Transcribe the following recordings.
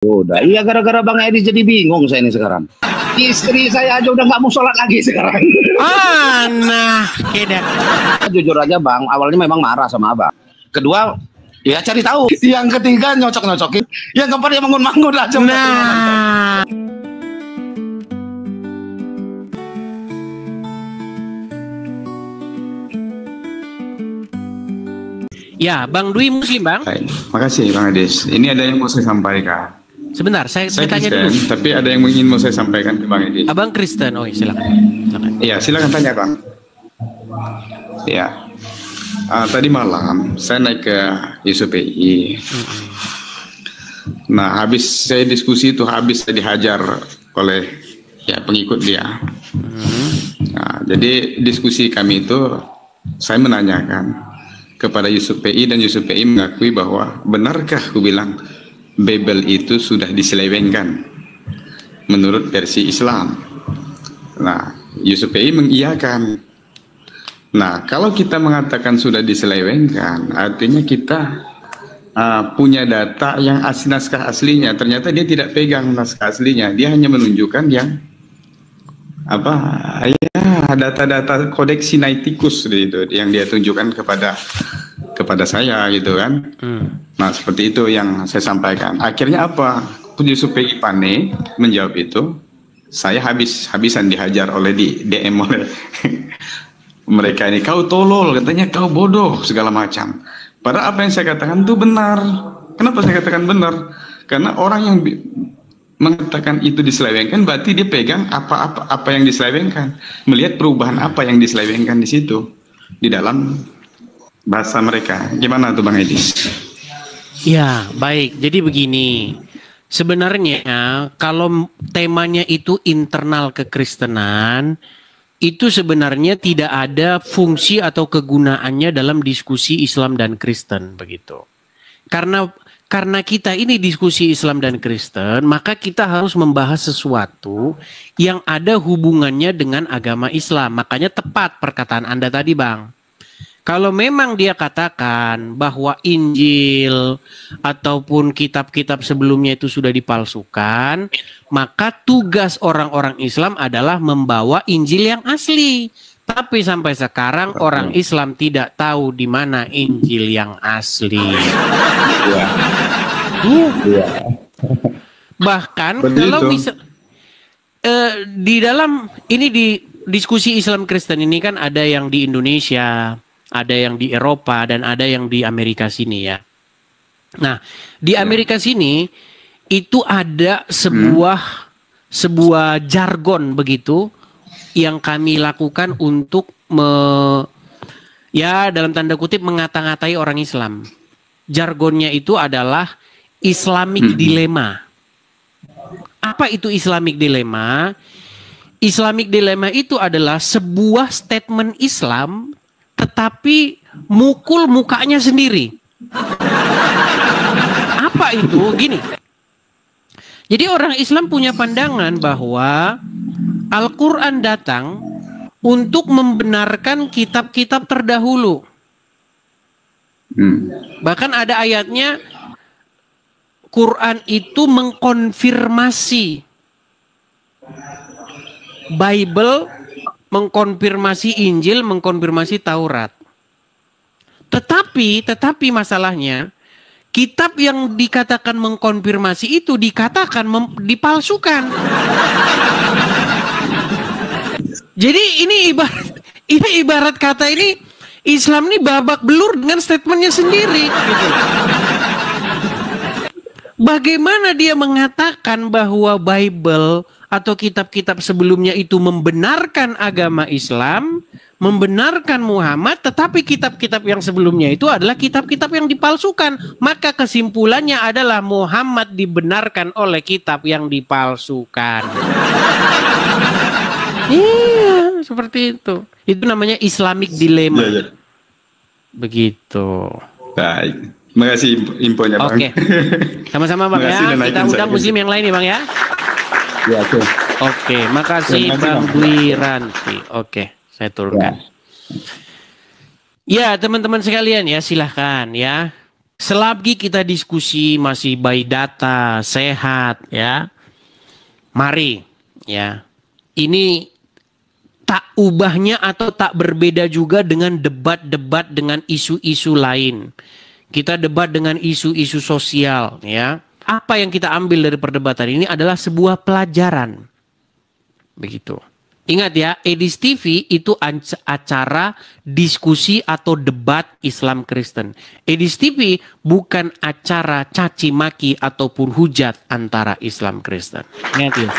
Udah, iya gara-gara Bang Edi jadi bingung saya ini sekarang. Istri saya aja udah nggak mau sholat lagi sekarang. Nah, beda. Jujur aja Bang, awalnya memang marah sama Abang. Kedua, ya cari tahu. Yang ketiga nyocok-nyocokin. Yang keempat ya mangun-mangun aja. Nah. Ya, Bang Dwi Muslim, Bang. Baik, makasih Bang Adis. Ini ada yang mau saya sampaikan. Sebentar, saya tanya Kristen, dulu. tapi ada yang ingin mau saya sampaikan ke Bang Adis. Abang Kristen, oh silakan. Iya, silakan tanya Bang. Ya, tadi malam saya naik ke YSUPI. Nah, habis saya diskusi itu saya dihajar oleh pengikut dia. Nah, jadi diskusi kami itu saya menanyakan kepada YSUPI dan YSUPI mengakui bahwa benarkah aku bilang Bible itu sudah diselewengkan menurut versi Islam. Nah, YSUPI mengiyakan. Nah, kalau kita mengatakan sudah diselewengkan, artinya kita punya data yang naskah aslinya. Ternyata dia tidak pegang naskah aslinya, dia hanya menunjukkan yang data-data Codex Sinaiticus itu yang dia tunjukkan kepada saya gitu kan. Nah, seperti itu yang saya sampaikan. Akhirnya apa? YSUPI Pane menjawab itu, saya habisan dihajar oleh di DM oleh mereka ini. Kau tolol, katanya kau bodoh segala macam. Padahal apa yang saya katakan itu benar. Kenapa saya katakan benar? Karena orang yang mengatakan itu diselewengkan berarti dia pegang apa yang diselewengkan, melihat perubahan apa yang diselewengkan di situ di dalam bahasa mereka. Gimana tuh Bang Edis? Ya, baik. Jadi begini. Sebenarnya kalau temanya itu internal kekristenan, itu sebenarnya tidak ada fungsi atau kegunaannya dalam diskusi Islam dan Kristen begitu. Karena kita ini diskusi Islam dan Kristen, maka kita harus membahas sesuatu yang ada hubungannya dengan agama Islam. Makanya tepat perkataan Anda tadi, Bang. Kalau memang dia katakan bahwa Injil ataupun kitab-kitab sebelumnya itu sudah dipalsukan, maka tugas orang-orang Islam adalah membawa Injil yang asli. Tapi sampai sekarang orang Islam tidak tahu di mana Injil yang asli. Bahkan kalau misal di dalam ini di diskusi Islam Kristen ini kan ada yang di Indonesia, ada yang di Eropa, dan ada yang di Amerika sini ya. Nah, di Amerika sini itu ada sebuah jargon begitu yang kami lakukan untuk dalam tanda kutip mengata-ngatai orang Islam. Jargonnya itu adalah Islamic Dilemma. Apa itu Islamic Dilemma? Islamic Dilemma itu adalah sebuah statement Islam tetapi mukul mukanya sendiri. Apa itu? Gini. Jadi orang Islam punya pandangan bahwa Al-Quran datang untuk membenarkan kitab-kitab terdahulu. Bahkan ada ayatnya, Quran itu mengkonfirmasi Bible, mengkonfirmasi Injil, mengkonfirmasi Taurat. Tetapi masalahnya, kitab yang dikatakan mengkonfirmasi itu dikatakan dipalsukan. Jadi ini ibarat kata ini Islam ini babak belur dengan statementnya sendiri. Gitu. Bagaimana dia mengatakan bahwa Bible atau kitab-kitab sebelumnya itu membenarkan agama Islam, membenarkan Muhammad, tetapi kitab-kitab yang sebelumnya itu adalah kitab-kitab yang dipalsukan. Maka kesimpulannya adalah Muhammad dibenarkan oleh kitab yang dipalsukan. Iya, seperti itu. Itu namanya Islamic Dilemma. Ya. Begitu. Baik. Terima kasih infonya Bang. Oke. Sama-sama Bang ya. Kita undang Muslim yang lain nih Bang ya. Ya, Oke, makasih Bang Dwi Ranti. Oke, saya turunkan. Ya, teman-teman sekalian ya, silahkan ya. Selagi kita diskusi masih by data, sehat ya. Mari ya. Ini tak ubahnya atau tak berbeda juga dengan debat-debat dengan isu-isu lain. Kita debat dengan isu-isu sosial ya. Apa yang kita ambil dari perdebatan ini adalah sebuah pelajaran. Begitu. Ingat ya, Edis TV itu acara diskusi atau debat Islam Kristen. Edis TV bukan acara caci maki ataupun hujat antara Islam Kristen. Ingat ya,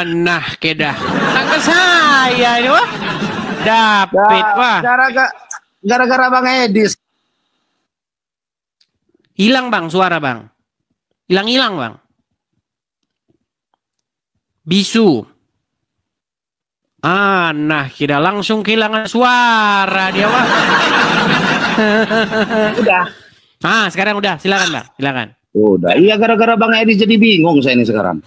nah kedah. Tangga saya ini wah. Dapat wah. Gara-gara Bang Edis. Hilang bang suara bang. Hilang bang. Bisu. Nah kita langsung kehilangan suara dia wah. Udah. Sekarang udah. Silakan bang. Silakan. Udah. Iya gara-gara Bang Edis jadi bingung saya ini sekarang.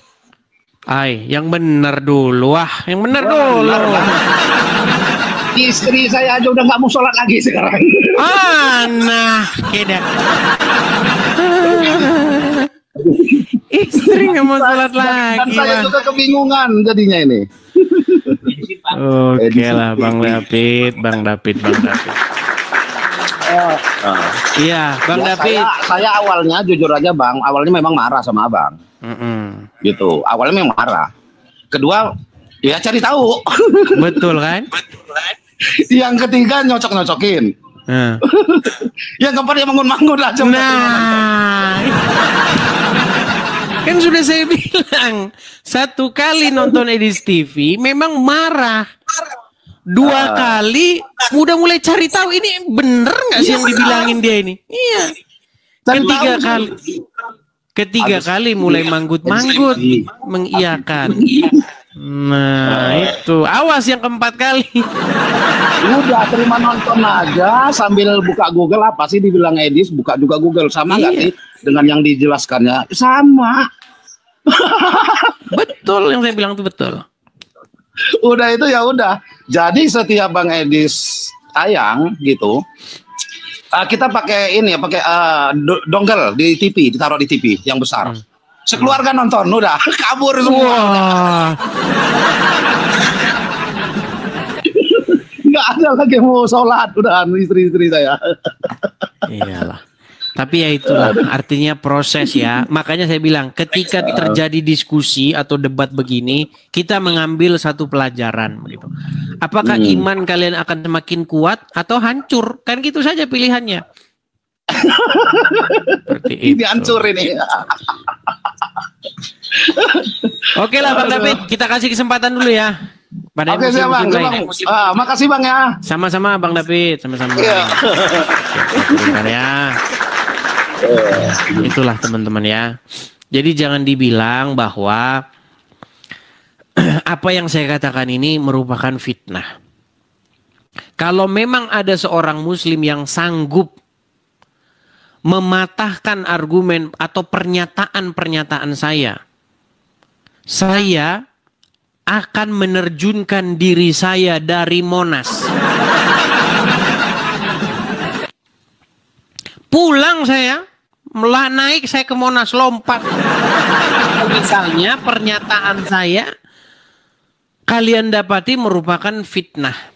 Yang benar dulu yang benar dulu. Istri saya aja udah nggak mau sholat lagi sekarang. Nah keda. Istri nggak mau sholat lagi. Dan saya juga kebingungan jadinya ini. Oke lah Bang David. Iya Bang David. Saya awalnya jujur aja Bang, awalnya memang marah sama Abang. Gitu, awalnya memang marah. Kedua, ya cari tahu. Betul kan? Yang ketiga nyocok-nyocokin. Yang keempat ya manggun-manggun lah. Kan sudah saya bilang, satu kali nonton Edis TV memang marah. Dua kali udah mulai cari tahu ini bener nggak sih yang dibilangin dia ini. Iya. Ketiga kali mulai manggut-manggut mengiyakan. Nah itu awas yang keempat kali. Udah terima nonton aja sambil buka Google, apa sih dibilang Edis, buka juga Google, sama nggak sih dengan yang dijelaskannya? Sama. Betul yang saya bilang itu betul. Udah itu ya udah. Jadi setiap Bang Edis tayang gitu, kita pakai ini ya, pakai dongle di TV, ditaruh di TV yang besar. Sekeluarga nonton, udah kabur semua. Nggak ada lagi mau sholat, udah istri-istri saya. Iyalah. Tapi ya itulah artinya proses ya. Makanya saya bilang ketika terjadi diskusi atau debat begini, kita mengambil satu pelajaran begitu. Apakah iman kalian akan semakin kuat atau hancur? Kan gitu saja pilihannya. Seperti itu. Ini hancur ini. Oke lah Bang David, kita kasih kesempatan dulu ya. Oke siap Bang. Makasih Bang ya. Sama-sama Bang David, sama-sama. Ya. Itulah teman-teman ya. Jadi jangan dibilang bahwa apa yang saya katakan ini merupakan fitnah. Kalau memang ada seorang muslim yang sanggup mematahkan argumen atau pernyataan-pernyataan saya akan menerjunkan diri saya dari Monas. Pulang saya, naik saya ke Monas, lompat. Misalnya pernyataan saya kalian dapati merupakan fitnah.